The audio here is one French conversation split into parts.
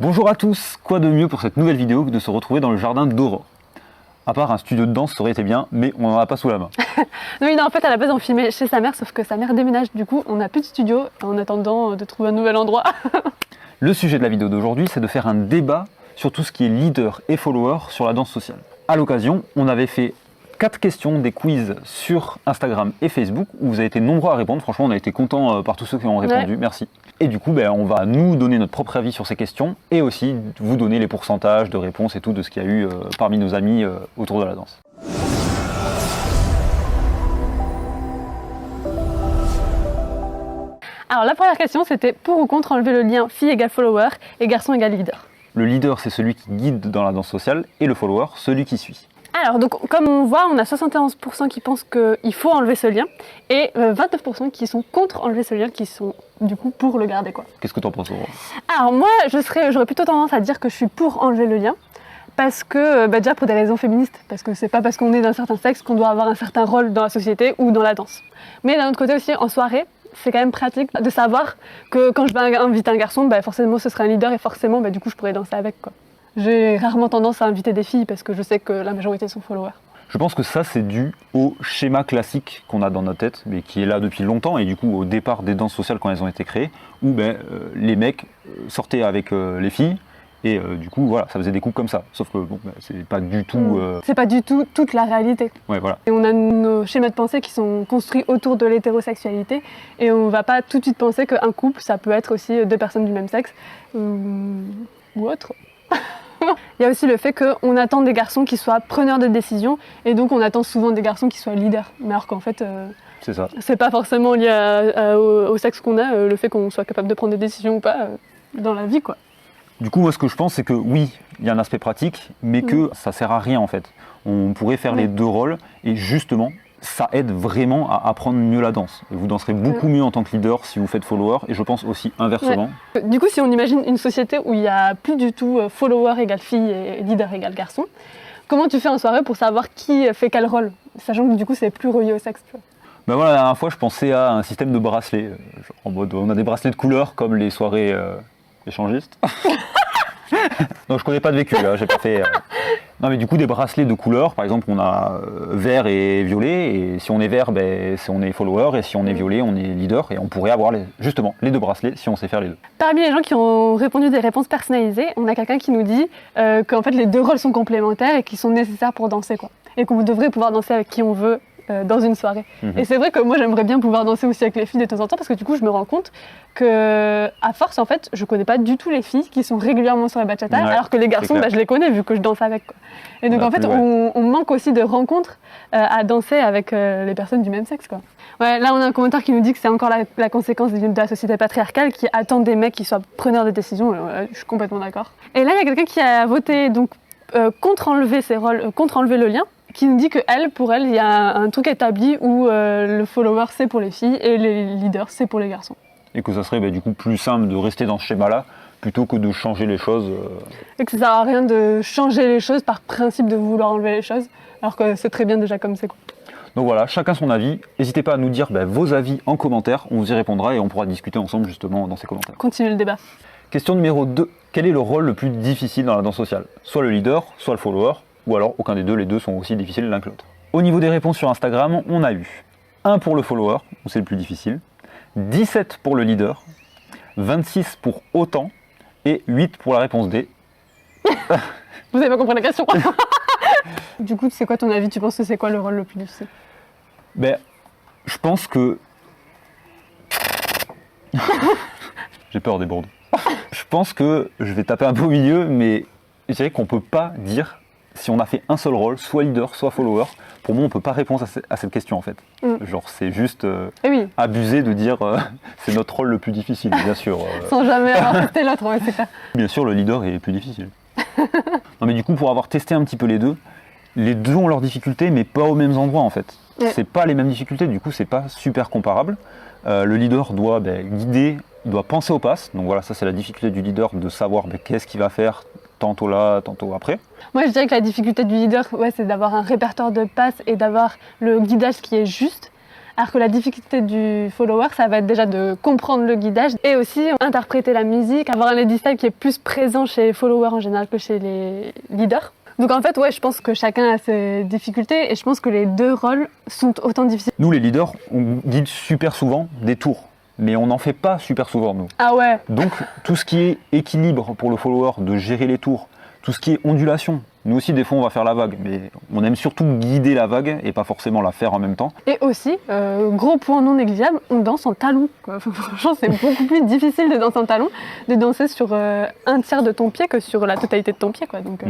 Bonjour à tous, quoi de mieux pour cette nouvelle vidéo que de se retrouver dans le jardin d'Aurore. À part un studio de danse, ça aurait été bien, mais on n'en a pas sous la main. Oui, non, en fait, à la base, on filmait chez sa mère, sauf que sa mère déménage, du coup, on n'a plus de studio, en attendant de trouver un nouvel endroit. Le sujet de la vidéo d'aujourd'hui, c'est de faire un débat sur tout ce qui est leader et follower sur la danse sociale. À l'occasion, on avait fait 4 questions, des quiz sur Instagram et Facebook, où vous avez été nombreux à répondre. Franchement, on a été contents par tous ceux qui ont répondu, merci. Et du coup, on va nous donner notre propre avis sur ces questions, et aussi vous donner les pourcentages de réponses et tout de ce qu'il y a eu parmi nos amis autour de la danse. Alors, la première question, c'était pour ou contre enlever le lien fille égale follower et garçon égale leader. Le leader, c'est celui qui guide dans la danse sociale, et le follower, celui qui suit. Alors, donc, comme on voit, on a 71% qui pensent qu'il faut enlever ce lien et 29% qui sont contre enlever ce lien, qui sont du coup pour le garder, quoi. Qu'est-ce que tu en penses, Aurore ? Alors moi, j'aurais plutôt tendance à dire que je suis pour enlever le lien, parce que, déjà pour des raisons féministes, parce que c'est pas parce qu'on est d'un certain sexe qu'on doit avoir un certain rôle dans la société ou dans la danse. Mais d'un autre côté aussi, en soirée, c'est quand même pratique de savoir que quand je vais inviter un garçon, forcément ce sera un leader et forcément du coup je pourrais danser avec, quoi. J'ai rarement tendance à inviter des filles parce que je sais que la majorité sont followers. Je pense que ça, c'est dû au schéma classique qu'on a dans notre tête, mais qui est là depuis longtemps, et du coup au départ des danses sociales quand elles ont été créées, où les mecs sortaient avec les filles, et du coup voilà, ça faisait des couples comme ça. Sauf que c'est pas du tout... C'est pas du tout toute la réalité. Ouais, voilà. Et on a nos schémas de pensée qui sont construits autour de l'hétérosexualité, et on va pas tout de suite penser qu'un couple, ça peut être aussi deux personnes du même sexe, ou autre. Il y a aussi le fait qu'on attend des garçons qui soient preneurs de décision, et donc on attend souvent des garçons qui soient leaders. Mais alors qu'en fait, c'est ça. C'est pas forcément lié au sexe qu'on a, le fait qu'on soit capable de prendre des décisions ou pas dans la vie, quoi. Du coup, moi, ce que je pense, c'est que oui, il y a un aspect pratique, mais que ça sert à rien en fait. On pourrait faire les deux rôles, et justement, ça aide vraiment à apprendre mieux la danse. Et vous danserez beaucoup mieux en tant que leader si vous faites follower, et je pense aussi inversement. Du coup, si on imagine une société où il n'y a plus du tout follower égale fille et leader égale garçon, comment tu fais en soirée pour savoir qui fait quel rôle, sachant que du coup c'est plus relié au sexe, tu vois. Voilà, la dernière fois je pensais à un système de bracelets, en mode on a des bracelets de couleur comme les soirées échangistes. Non, je connais pas de vécu, là, j'ai pas fait... Non, mais du coup des bracelets de couleur, par exemple on a vert et violet, et si on est vert, on est follower, et si on est violet, on est leader, et on pourrait avoir justement les deux bracelets si on sait faire les deux. Parmi les gens qui ont répondu des réponses personnalisées, on a quelqu'un qui nous dit qu'en fait les deux rôles sont complémentaires et qui sont nécessaires pour danser, quoi. Et qu'on devrait pouvoir danser avec qui on veut dans une soirée. Et c'est vrai que moi j'aimerais bien pouvoir danser aussi avec les filles de temps en temps, parce que du coup je me rends compte que à force en fait je connais pas du tout les filles qui sont régulièrement sur la bachata, alors que les garçons je les connais vu que je danse avec, quoi. Et donc en fait on manque aussi de rencontres à danser avec les personnes du même sexe, quoi. Ouais, là on a un commentaire qui nous dit que c'est encore la conséquence de la société patriarcale qui attend des mecs qui soient preneurs de décision. Je suis complètement d'accord. Et là il y a quelqu'un qui a voté donc contre enlever ces rôles, contre enlever le lien, qui nous dit que pour elle, il y a un truc établi où le follower c'est pour les filles et les leaders c'est pour les garçons. Et que ça serait du coup plus simple de rester dans ce schéma-là plutôt que de changer les choses. Et que ça sert à rien de changer les choses par principe de vouloir enlever les choses, alors que c'est très bien déjà comme c'est, quoi. Donc voilà, chacun son avis. N'hésitez pas à nous dire vos avis en commentaire, on vous y répondra et on pourra discuter ensemble justement dans ces commentaires. Continuez le débat. Question numéro 2. Quel est le rôle le plus difficile dans la danse sociale ? Soit le leader, soit le follower, ou alors aucun des deux, les deux sont aussi difficiles l'un que l'autre. Au niveau des réponses sur Instagram, on a eu 1 pour le follower, où c'est le plus difficile, 17 pour le leader, 26 pour autant, et 8 pour la réponse D. Vous n'avez pas compris la question. Du coup, c'est quoi ton avis ? Tu penses que c'est quoi le rôle le plus difficile ? Je pense que... J'ai peur des bourdes. Je pense que je vais taper un peu au milieu, mais je dirais qu'on peut pas dire si on a fait un seul rôle, soit leader, soit follower. Pour moi, on peut pas répondre à cette question en fait. Genre, c'est juste abusé de dire c'est notre rôle le plus difficile, bien sûr. Sans jamais avoir testé l'autre, ouais, c'est clair. Bien sûr, le leader est plus difficile. Non, mais du coup, pour avoir testé un petit peu les deux ont leurs difficultés, mais pas aux mêmes endroits en fait. C'est pas les mêmes difficultés, du coup, c'est pas super comparable. Le leader doit guider, il doit penser aux passes. Donc voilà, ça c'est la difficulté du leader, de savoir qu'est-ce qu'il va faire tantôt là, tantôt après. Moi je dirais que la difficulté du leader, c'est d'avoir un répertoire de passes et d'avoir le guidage qui est juste. Alors que la difficulté du follower, ça va être déjà de comprendre le guidage et aussi interpréter la musique, avoir un lady style qui est plus présent chez les followers en général que chez les leaders. Donc en fait, ouais, je pense que chacun a ses difficultés et je pense que les deux rôles sont autant difficiles. Nous, les leaders, on guide super souvent des tours, mais on n'en fait pas super souvent, nous. Ah ouais. Donc, tout ce qui est équilibre pour le follower, de gérer les tours, tout ce qui est ondulation, nous aussi, des fois, on va faire la vague, mais on aime surtout guider la vague et pas forcément la faire en même temps. Et aussi, gros point non négligeable, on danse en talons, quoi. Franchement, c'est beaucoup plus difficile de danser en talons, de danser sur un tiers de ton pied que sur la totalité de ton pied, quoi. Donc,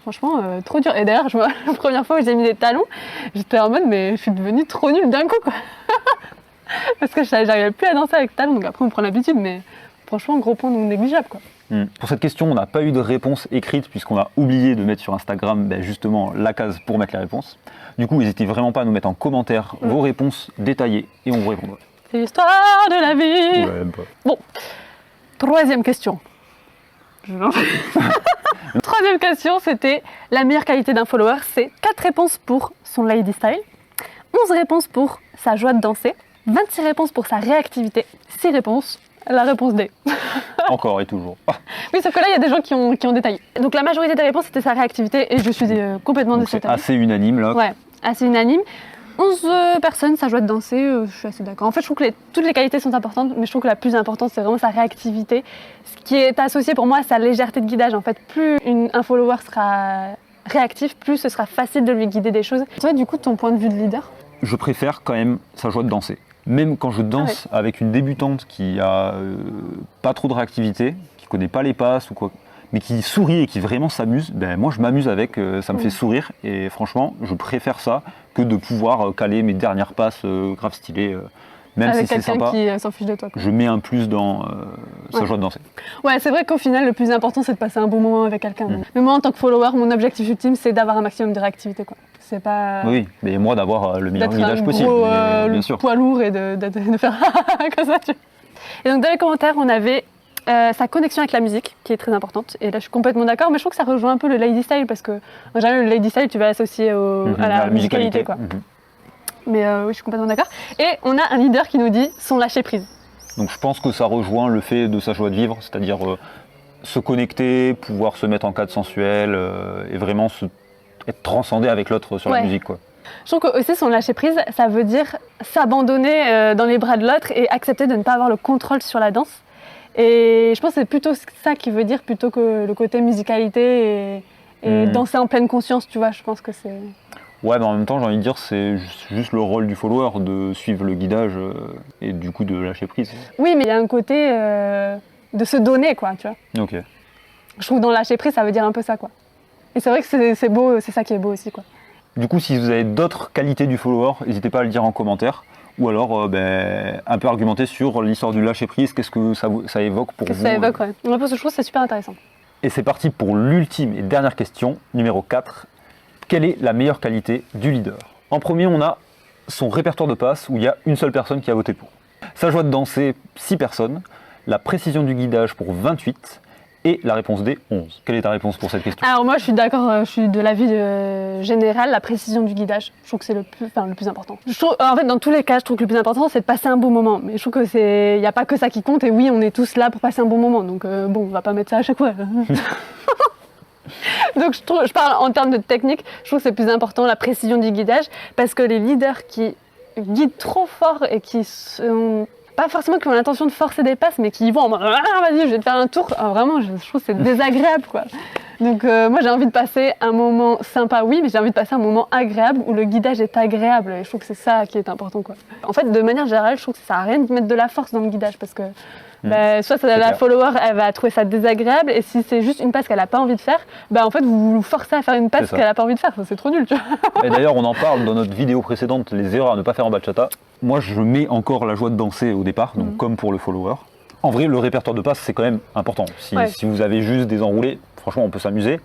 franchement, trop dur. Et d'ailleurs, la première fois où j'ai mis des talons, j'étais en mode, mais je suis devenue trop nulle d'un coup, quoi. Parce que j'arrivais plus à danser avec talons, donc après on prend l'habitude, mais franchement, gros point non négligeable, quoi. Pour cette question, on n'a pas eu de réponse écrite puisqu'on a oublié de mettre sur Instagram justement la case pour mettre les réponses. Du coup, n'hésitez vraiment pas à nous mettre en commentaire vos réponses détaillées et on vous répondra. C'est l'histoire de la vie. Ouais, Bon, troisième question. Troisième question, c'était la meilleure qualité d'un follower, c'est 4 réponses pour son lady style, 11 réponses pour sa joie de danser, 26 réponses pour sa réactivité, 6 réponses, la réponse D. Encore et toujours. Oui, sauf que là, il y a des gens qui ont détaillé. Donc la majorité des réponses, c'était sa réactivité et je suis complètement de cet avis. C'est assez unanime là. Ouais, assez unanime. 11 personnes, sa joie de danser, je suis assez d'accord. En fait, je trouve que toutes les qualités sont importantes, mais je trouve que la plus importante, c'est vraiment sa réactivité. Ce qui est associé pour moi à sa légèreté de guidage. En fait, plus un follower sera réactif, plus ce sera facile de lui guider des choses. Toi, du coup, ton point de vue de leader ? Je préfère quand même sa joie de danser. Même quand je danse avec une débutante qui a pas trop de réactivité, qui connaît pas les passes ou quoi, mais qui sourit et qui vraiment s'amuse, ben moi je m'amuse avec, ça me fait sourire et franchement je préfère ça que de pouvoir caler mes dernières passes grave stylées, même avec si c'est sympa. quelqu'un qui s'en fiche de toi, quoi. Je mets un plus dans sa joie de danser. Ouais, c'est vrai qu'au final le plus important c'est de passer un bon moment avec quelqu'un. Mais moi en tant que follower, mon objectif ultime c'est d'avoir un maximum de réactivité, quoi. C'est pas... Oui, mais moi d'avoir le meilleur guidage possible, gros, bien sûr. Poids lourd et de faire comme ça. Et donc dans les commentaires, on avait sa connexion avec la musique, qui est très importante. Et là, je suis complètement d'accord, mais je trouve que ça rejoint un peu le lady style, parce que en général, le lady style, tu vas l'associer à la musicalité, quoi. Mais oui, je suis complètement d'accord. Et on a un leader qui nous dit son lâcher prise. Donc je pense que ça rejoint le fait de sa joie de vivre, c'est-à-dire se connecter, pouvoir se mettre en cadre sensuel et vraiment être transcendé avec l'autre sur la musique, quoi. Je trouve que aussi son lâcher prise, ça veut dire s'abandonner dans les bras de l'autre et accepter de ne pas avoir le contrôle sur la danse. Et je pense que c'est plutôt ça qui veut dire plutôt que le côté musicalité et danser en pleine conscience, tu vois. Je pense que c'est... Ouais, mais en même temps, j'ai envie de dire, c'est juste le rôle du follower de suivre le guidage et du coup de lâcher prise. Oui, mais il y a un côté de se donner, quoi, tu vois. Ok. Je trouve que dans lâcher prise, ça veut dire un peu ça, quoi. Et c'est vrai que c'est beau, c'est ça qui est beau aussi, quoi. Du coup, si vous avez d'autres qualités du follower, n'hésitez pas à le dire en commentaire. Ou alors, un peu argumenter sur l'histoire du lâcher prise, qu'est-ce que ça évoque pour vous. Ça évoque, ouais. Moi, je trouve que c'est super intéressant. Et c'est parti pour l'ultime et dernière question, numéro 4. Quelle est la meilleure qualité du leader? En premier, on a son répertoire de passes où il y a une seule personne qui a voté pour. Sa joie de danser, 6 personnes. La précision du guidage pour 28. Et la réponse D, 11. Quelle est ta réponse pour cette question? Alors moi, je suis d'accord, je suis de l'avis général, la précision du guidage. Je trouve que c'est le plus important. En fait, dans tous les cas, je trouve que le plus important, c'est de passer un bon moment. Mais je trouve que il n'y a pas que ça qui compte. Et oui, on est tous là pour passer un bon moment. Donc bon, on va pas mettre ça à chaque fois. Donc je parle en termes de technique, je trouve que c'est plus important la précision du guidage, parce que les leaders qui guident trop fort et qui sont pas forcément qui ont l'intention de forcer des passes, mais qui y vont en mode vas-y, je vais te faire un tour. Alors, vraiment, je trouve que c'est désagréable, quoi. Donc moi j'ai envie de passer un moment sympa, oui, mais j'ai envie de passer un moment agréable où le guidage est agréable. Et je trouve que c'est ça qui est important, quoi. En fait, de manière générale, je trouve que ça sert à rien de mettre de la force dans le guidage, parce que soit la follower elle va trouver ça désagréable, et si c'est juste une passe qu'elle n'a pas envie de faire, en fait vous forcez à faire une passe qu'elle n'a pas envie de faire, c'est trop nul, tu vois. Et d'ailleurs on en parle dans notre vidéo précédente, les erreurs à ne pas faire en bachata. Moi je mets encore la joie de danser au départ, donc comme pour le follower. En vrai le répertoire de passes c'est quand même important. Si vous avez juste des enroulés, franchement on peut s'amuser,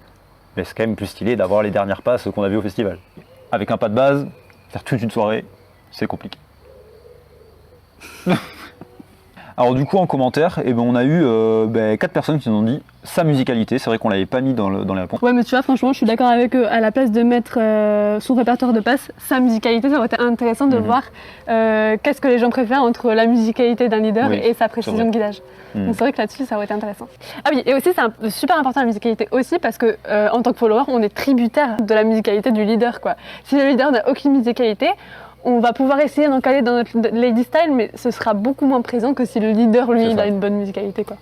mais c'est quand même plus stylé d'avoir les dernières passes qu'on a vues au festival. Avec un pas de base, faire toute une soirée, c'est compliqué. Alors du coup en commentaire, on a eu 4 personnes qui nous ont dit sa musicalité. C'est vrai qu'on l'avait pas mis dans les réponses. Ouais, mais tu vois, franchement, je suis d'accord avec eux. À la place de mettre son répertoire de passe, sa musicalité, ça aurait été intéressant de voir qu'est-ce que les gens préfèrent entre la musicalité d'un leader et sa précision de guidage. Donc c'est vrai que là-dessus, ça aurait été intéressant. Ah oui, et aussi, c'est super important la musicalité aussi parce que en tant que follower, on est tributaire de la musicalité du leader, quoi. Si le leader n'a aucune musicalité, on va pouvoir essayer d'en caler dans notre lady style, mais ce sera beaucoup moins présent que si le leader, lui, il a une bonne musicalité, quoi.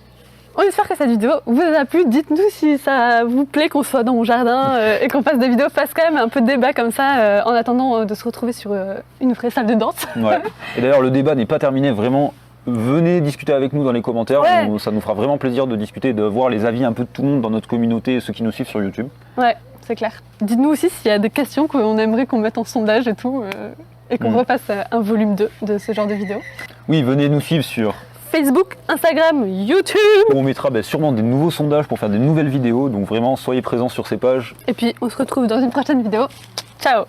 On espère que cette vidéo vous a plu. Dites-nous si ça vous plaît qu'on soit dans mon jardin et qu'on fasse des vidéos, fasse quand même un peu de débat comme ça en attendant de se retrouver sur une vraie salle de danse. Ouais. Et d'ailleurs, le débat n'est pas terminé, vraiment. Venez discuter avec nous dans les commentaires, ça nous fera vraiment plaisir de discuter, de voir les avis un peu de tout le monde dans notre communauté et ceux qui nous suivent sur YouTube. Ouais, c'est clair. Dites-nous aussi s'il y a des questions qu'on aimerait qu'on mette en sondage et tout, et qu'on refasse un volume 2 de ce genre de vidéos. Oui, venez nous suivre sur Facebook, Instagram, YouTube. On mettra sûrement des nouveaux sondages pour faire des nouvelles vidéos, donc vraiment soyez présents sur ces pages. Et puis on se retrouve dans une prochaine vidéo. Ciao!